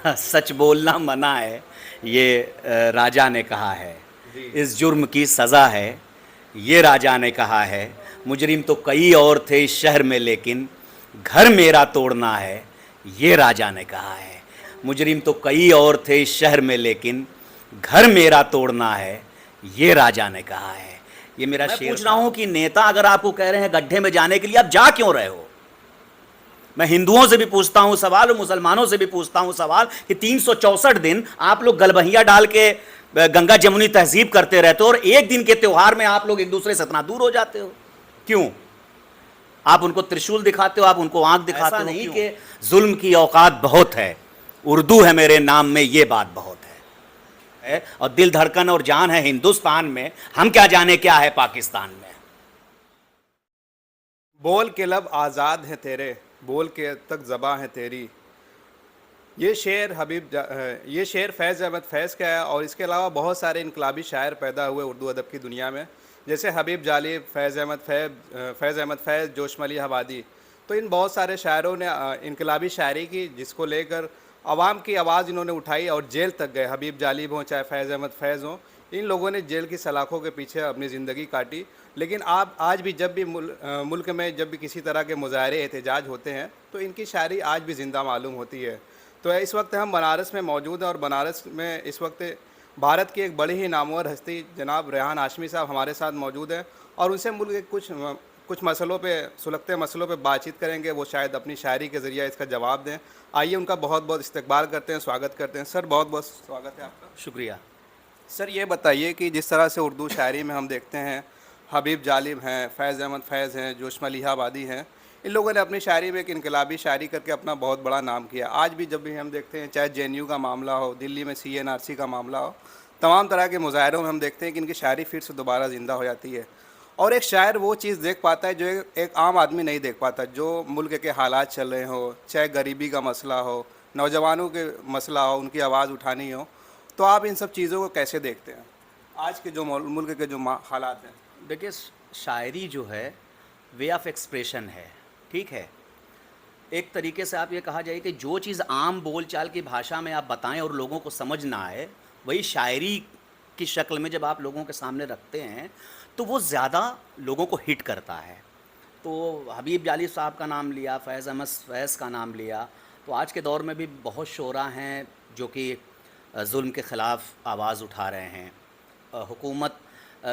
सच बोलना मना है, ये राजा ने कहा है। जी। इस जुर्म की सज़ा है, ये राजा ने कहा है। मुजरिम तो कई और थे इस शहर में, लेकिन घर मेरा तोड़ना है, ये राजा ने कहा है। मुजरिम तो कई और थे इस शहर में, लेकिन घर मेरा तोड़ना है, ये राजा ने कहा है। ये मेरा मैं पूछ रहा हूँ कि नेता अगर आपको कह रहे हैं गड्ढे में जाने के लिए, आप जा क्यों रहे हो? मैं हिंदुओं से भी पूछता हूं सवाल और मुसलमानों से भी पूछता हूं सवाल कि 364 दिन आप लोग गलबहिया डाल के गंगा जमुनी तहजीब करते रहते हो, और एक दिन के त्यौहार में आप लोग एक दूसरे से इतना दूर हो जाते हो क्यों? आप उनको त्रिशूल दिखाते हो, आप उनको आंख दिखाते हो, नहीं कि जुल्म की औकात बहुत है, उर्दू है मेरे नाम में, ये बात बहुत है, और दिल धड़कन और जान है हिंदुस्तान में, हम क्या जाने क्या है पाकिस्तान में। बोल के लब आज़ाद हैं तेरे, बोल के तक ज़बां है तेरी। ये शेर फैज़ अहमद फैज़ का है, और इसके अलावा बहुत सारे इनकलाबी शायर पैदा हुए उर्दू अदब की दुनिया में, जैसे हबीब जालिब, फैज़ अहमद फैज़, जोशम अली हवादी। तो इन बहुत सारे शायरों ने इनकलाबी शायरी की, जिसको लेकर आवाम की आवाज़ इन्होंने उठाई और जेल तक गए। हबीब जालिब हों चाहे फैज़ अहमद फैज़ हों, इन लोगों ने जेल की सलाखों के पीछे अपनी ज़िंदगी काटी। लेकिन आप आज भी जब भी मुल्क में जब भी किसी तरह के मुजाहरे एहतजाज होते हैं, तो इनकी शायरी आज भी ज़िंदा मालूम होती है। तो इस वक्त हम बनारस में मौजूद हैं, और बनारस में इस वक्त भारत की एक बड़ी ही नामवर हस्ती जनाब रेहान हाशमी साहब हमारे साथ मौजूद हैं, और उनसे मुल्क के कुछ मसलों पे, सुलगते मसलों पे बातचीत करेंगे। वो शायद अपनी शायरी के ज़रिए इसका जवाब दें। आइए उनका बहुत बहुत इस्तकबाल करते हैं, स्वागत करते हैं। सर बहुत बहुत स्वागत है आपका। शुक्रिया। सर ये बताइए कि जिस तरह से उर्दू शायरी में हम देखते हैं, हबीब जालिब हैं, फैज़ अहमद फैज़ हैं, जोशम अली आबादी हैं, इन लोगों ने अपनी शायरी में एक इनकलाबी शायरी करके अपना बहुत बड़ा नाम किया। आज भी जब भी हम देखते हैं, चाहे जेएनयू का मामला हो, दिल्ली में सीएनआरसी का मामला हो, तमाम तरह के मुजाहरों में हम देखते हैं कि इनकी शायरी फिर से दोबारा ज़िंदा हो जाती है। और एक शायर वो चीज़ देख पाता है जो एक आम आदमी नहीं देख पाता। जो मुल्क के हालात चल रहे हो, चाहे गरीबी का मसला हो, नौजवानों के मसला हो, उनकी आवाज़ उठानी हो, तो आप इन सब चीज़ों को कैसे देखते हैं आज के जो मुल्क के जो हालात हैं? देखिए, शायरी जो है वे ऑफ एक्सप्रेशन है, ठीक है। एक तरीके से आप ये कहा जाए कि जो चीज़ आम बोलचाल की भाषा में आप बताएं और लोगों को समझ ना आए, वही शायरी की शक्ल में जब आप लोगों के सामने रखते हैं, तो वो ज़्यादा लोगों को हिट करता है। तो हबीब जालिब साहब का नाम लिया, फैज़ अहमद फैज़ का नाम लिया, तो आज के दौर में भी बहुत शोरा हैं जो कि जुल्म के ख़िलाफ़ आवाज़ उठा रहे हैं। हुकूमत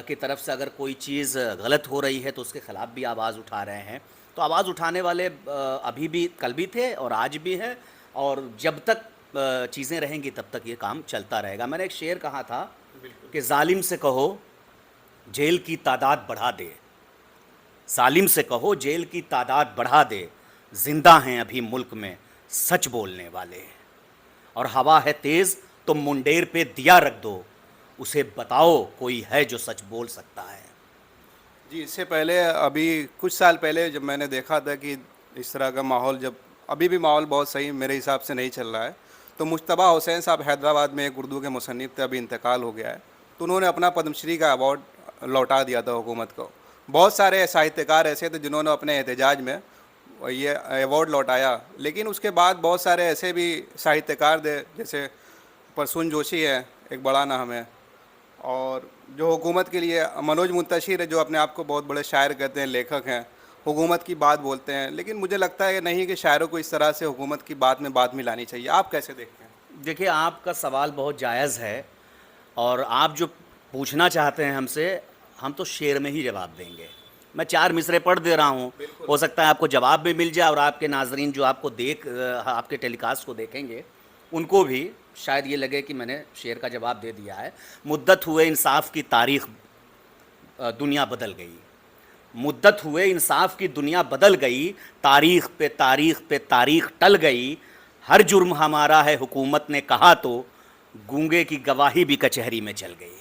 की तरफ से अगर कोई चीज़ गलत हो रही है तो उसके ख़िलाफ़ भी आवाज़ उठा रहे हैं। तो आवाज़ उठाने वाले अभी भी, कल भी थे और आज भी हैं, और जब तक चीज़ें रहेंगी तब तक ये काम चलता रहेगा। मैंने एक शेर कहा था कि ज़ालिम से कहो जेल की तादाद बढ़ा दे, ज़ालिम से कहो जेल की तादाद बढ़ा दे, ज़िंदा हैं अभी मुल्क में सच बोलने वाले, और हवा है तेज़ तो मुंडेर पे दिया रख दो, उसे बताओ कोई है जो सच बोल सकता है। जी, इससे पहले अभी कुछ साल पहले जब मैंने देखा था कि इस तरह का माहौल, जब अभी भी माहौल बहुत सही मेरे हिसाब से नहीं चल रहा है, तो मुश्तबा हुसैन साहब हैदराबाद में एक उर्दू के मुसन्निफ़ थे, अभी इंतकाल हो गया है, तो उन्होंने अपना पद्मश्री का अवार्ड लौटा दिया था हुकूमत को। बहुत सारे साहित्यकार ऐसे थे जिन्होंने अपने एहतजाज में ये अवार्ड लौटाया, लेकिन उसके बाद बहुत सारे ऐसे भी साहित्यकार थे, जैसे प्रसून जोशी है, एक बड़ा नाम है, और जो हुकूमत के लिए मनोज मुंतशिर है, जो अपने आप को बहुत बड़े शायर कहते हैं, लेखक हैं, हुकूमत की बात बोलते हैं। लेकिन मुझे लगता है नहीं कि शायरों को इस तरह से हुकूमत की बात में बात मिलानी चाहिए। आप कैसे देखते हैं? देखिए, आपका सवाल बहुत जायज़ है, और आप जो पूछना चाहते हैं हमसे, हम तो शेर में ही जवाब देंगे। मैं 4 मिसरे पढ़ दे रहा हूँ, हो सकता है आपको जवाब भी मिल जाए, और आपके नाज़रीन जो आपको आपके टेलीकास्ट को देखेंगे उनको भी शायद ये लगे कि मैंने शेर का जवाब दे दिया है। मुद्दत हुए इंसाफ की तारीख़ दुनिया बदल गई, मुद्दत हुए इंसाफ की दुनिया बदल गई, तारीख़ पे तारीख़ पे तारीख़ टल गई, हर जुर्म हमारा है हुकूमत ने कहा तो गूंगे की गवाही भी कचहरी में चल गई।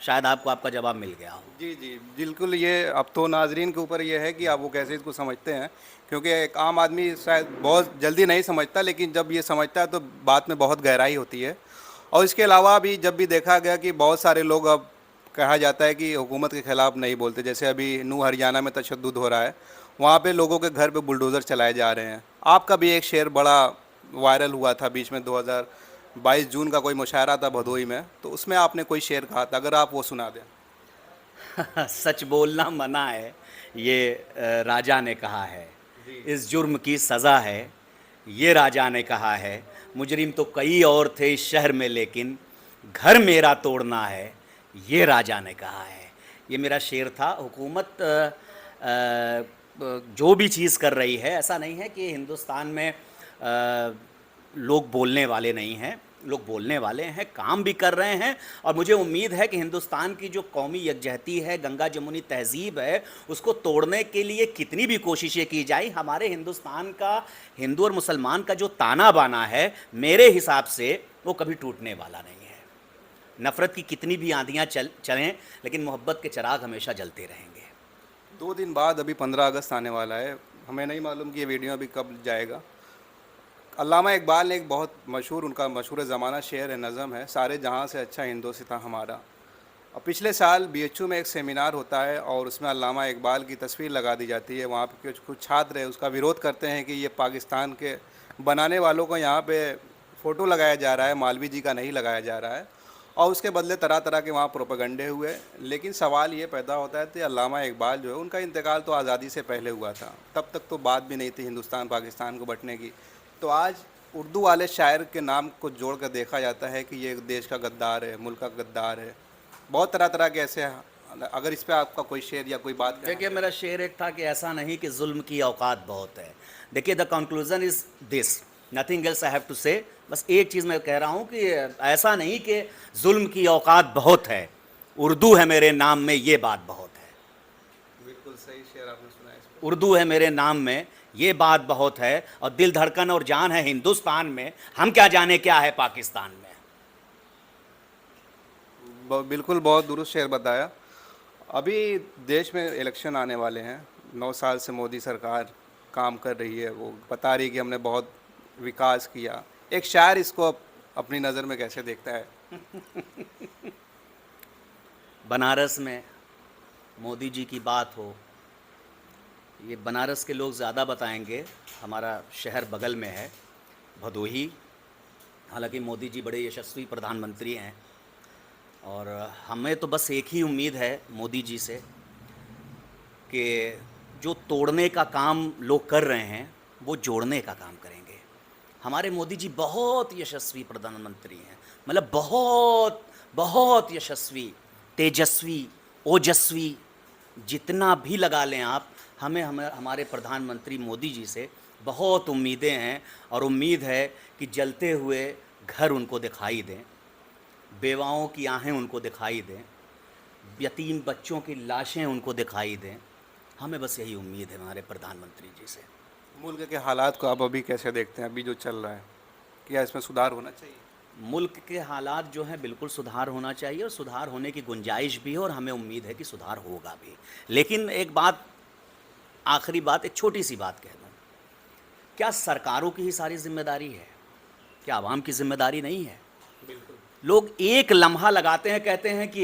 शायद आपको आपका जवाब मिल गया हो। जी जी बिल्कुल। ये अब तो नाजरीन के ऊपर ये है कि आप वो कैसे इसको समझते हैं, क्योंकि एक आम आदमी शायद बहुत जल्दी नहीं समझता, लेकिन जब ये समझता है तो बात में बहुत गहराई होती है। और इसके अलावा भी जब भी देखा गया कि बहुत सारे लोग, अब कहा जाता है कि हुकूमत के ख़िलाफ़ नहीं बोलते, जैसे अभी नू हरियाणा में तशद्दुद हो रहा है, वहाँ पे लोगों के घर पे बुलडोज़र चलाए जा रहे हैं। आपका भी एक शेर बड़ा वायरल हुआ था बीच में 2022 जून का कोई मुशायरा था भदोही में, तो उसमें आपने कोई शेर कहा था, अगर आप वो सुना दें। सच बोलना मना है, ये राजा ने कहा है। जी। इस जुर्म की सज़ा है, ये राजा ने कहा है। मुजरिम तो कई और थे इस शहर में, लेकिन घर मेरा तोड़ना है, ये राजा ने कहा है। ये मेरा शेर था। हुकूमत जो भी चीज़ कर रही है, ऐसा नहीं है कि हिंदुस्तान में लोग बोलने वाले नहीं हैं, लोग बोलने वाले हैं, काम भी कर रहे हैं। और मुझे उम्मीद है कि हिंदुस्तान की जो कौमी यकजहती है, गंगा जमुनी तहज़ीब है, उसको तोड़ने के लिए कितनी भी कोशिशें की जाए, हमारे हिंदुस्तान का हिंदू और मुसलमान का जो ताना बाना है, मेरे हिसाब से वो कभी टूटने वाला नहीं है। नफ़रत की कितनी भी आंधियाँ चलें, लेकिन मोहब्बत के चिराग हमेशा जलते रहेंगे। 2 दिन बाद अभी 15 अगस्त आने वाला है, हमें नहीं मालूम कि ये वीडियो अभी कब जाएगा। अल्लामा इकबाल ने एक बहुत मशहूर, उनका मशहूर ज़माना शेर है, नज़म है, सारे जहाँ से अच्छा हिंदोस्तान हमारा। और पिछले साल बीएचयू में एक सेमिनार होता है और उसमें अल्लामा इकबाल की तस्वीर लगा दी जाती है। वहाँ पे कुछ छात्र है, उसका विरोध करते हैं कि ये पाकिस्तान के बनाने वालों को यहाँ पे फ़ोटो लगाया जा रहा है, मालवी जी का नहीं लगाया जा रहा है, और उसके बदले तरह तरह के वहाँ प्रोपेगंडे हुए। लेकिन सवाल ये पैदा होता है कि अल्लामा इकबाल जो है, उनका इंतकाल तो आज़ादी से पहले हुआ था, तब तक तो बात भी नहीं थी हिंदुस्तान पाकिस्तान को बंटने की। तो आज उर्दू वाले शायर के नाम को जोड़ कर देखा जाता है कि ये देश का गद्दार है, मुल्क का गद्दार है। बहुत तरह तरह के ऐसे, अगर इस पे आपका कोई शेर या कोई बात देखिए, मेरा शेर एक था कि ऐसा नहीं कि जुल्म की औकात बहुत है। देखिए, the conclusion is this, nothing else I have to say. बस एक चीज़ मैं कह रहा हूँ कि ऐसा नहीं कि जुल्म की औकात बहुत है, उर्दू है मेरे नाम में, ये बात बहुत है। बिल्कुल सही शेर आपने सुना है इस पे। उर्दू है मेरे नाम में, ये बात बहुत है। और दिल धड़कन और जान है हिंदुस्तान में, हम क्या जाने क्या है पाकिस्तान में। बिल्कुल बहुत दुरुस्त शेर बताया। अभी देश में इलेक्शन आने वाले हैं, 9 साल से मोदी सरकार काम कर रही है, वो बता रही है कि हमने बहुत विकास किया। एक शायर इसको अपनी नज़र में कैसे देखता है? बनारस में मोदी जी की बात हो, ये बनारस के लोग ज़्यादा बताएंगे। हमारा शहर बगल में है, भदोही। हालांकि मोदी जी बड़े यशस्वी प्रधानमंत्री हैं, और हमें तो बस एक ही उम्मीद है मोदी जी से कि जो तोड़ने का काम लोग कर रहे हैं, वो जोड़ने का काम करेंगे। हमारे मोदी जी बहुत यशस्वी प्रधानमंत्री हैं, मतलब बहुत बहुत यशस्वी, तेजस्वी, ओजस्वी, जितना भी लगा लें आप। हमें हमारे प्रधानमंत्री मोदी जी से बहुत उम्मीदें हैं, और उम्मीद है कि जलते हुए घर उनको दिखाई दें, बेवाओं की आहें उनको दिखाई दें, यतीम बच्चों की लाशें उनको दिखाई दें। हमें बस यही उम्मीद है हमारे प्रधानमंत्री जी से। मुल्क के हालात को आप अभी कैसे देखते हैं, अभी जो चल रहा है, क्या इसमें सुधार होना चाहिए? मुल्क के हालात जो हैं, बिल्कुल सुधार होना चाहिए, और सुधार होने की गुंजाइश भी है, और हमें उम्मीद है कि सुधार होगा भी। लेकिन एक बात, आखिरी बात, एक छोटी सी बात कह दूँ, क्या सरकारों की ही सारी जिम्मेदारी है? क्या आवाम की जिम्मेदारी नहीं है? बिल्कुल। लोग एक लम्हा लगाते हैं, कहते हैं कि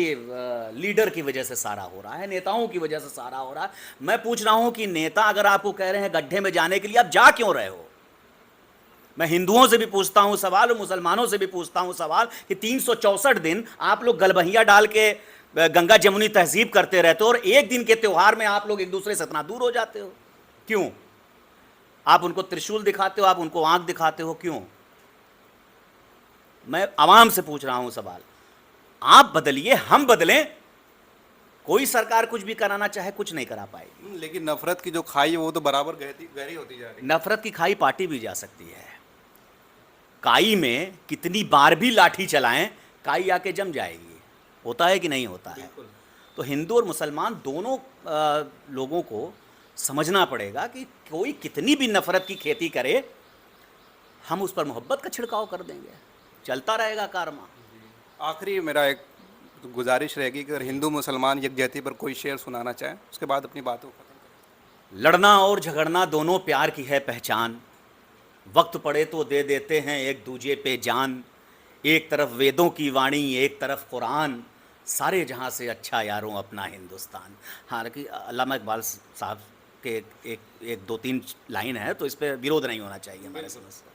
लीडर की वजह से सारा हो रहा है, नेताओं की वजह से सारा हो रहा है। मैं पूछ रहा हूं कि नेता अगर आपको कह रहे हैं गड्ढे में जाने के लिए, आप जा क्यों रहे हो? मैं हिंदुओं से भी पूछता हूं सवाल, और मुसलमानों से भी पूछता हूं सवाल, कि 364 दिन आप लोग गलबहिया डाल के गंगा जमुनी तहजीब करते रहते हो, और एक दिन के त्यौहार में आप लोग एक दूसरे से इतना दूर हो जाते हो। क्यों? आप उनको त्रिशूल दिखाते हो, आप उनको आंख दिखाते हो, क्यों? मैं आवाम से पूछ रहा हूं सवाल। आप बदलिए, हम बदलें। कोई सरकार कुछ भी कराना चाहे, कुछ नहीं करा पाएगी। लेकिन नफरत की जो खाई है वो तो बराबर गहरी होती जा रही है। नफरत की खाई पाटी भी जा सकती है। काई में कितनी बार भी लाठी चलाएं, काई आके जम जाएगी। होता है कि नहीं होता है? बिल्कुल। तो हिंदू और मुसलमान दोनों लोगों को समझना पड़ेगा कि कोई कितनी भी नफरत की खेती करे, हम उस पर मोहब्बत का छिड़काव कर देंगे, चलता रहेगा कारवां। आखिरी मेरा एक गुजारिश रहेगी कि अगर हिंदू मुसलमान यकजहती पर कोई शेर सुनाना चाहें, उसके बाद अपनी बातों को खत्म करें। लड़ना और झगड़ना दोनों प्यार की है पहचान, वक्त पड़े तो दे देते हैं एक दूजे पे जान। एक तरफ वेदों की वाणी, एक तरफ कुरान, सारे जहाँ से अच्छा यारों अपना हिंदुस्तान। हालांकि अल्लामा इकबाल साहब के एक 2-3 लाइन है, तो इस पर विरोध नहीं होना चाहिए हमारे समझ से।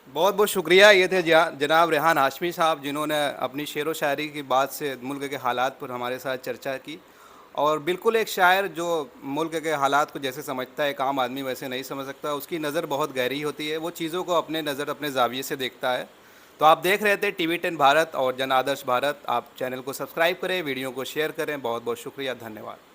बहुत बहुत शुक्रिया। ये थे जनाब रेहान हाशमी साहब, जिन्होंने अपनी शेर व शायरी की बात से मुल्क के हालात पर हमारे साथ चर्चा की। और बिल्कुल एक शायर जो मुल्क के हालात को जैसे समझता है, एक आम आदमी वैसे नहीं समझ सकता। उसकी नज़र बहुत गहरी होती है, वो चीज़ों को अपने नज़र अपने ज़ाविये से देखता है। तो आप देख रहे थे TV10 भारत और जन आदर्श भारत। आप चैनल को सब्सक्राइब करें, वीडियो को शेयर करें। बहुत बहुत शुक्रिया, धन्यवाद।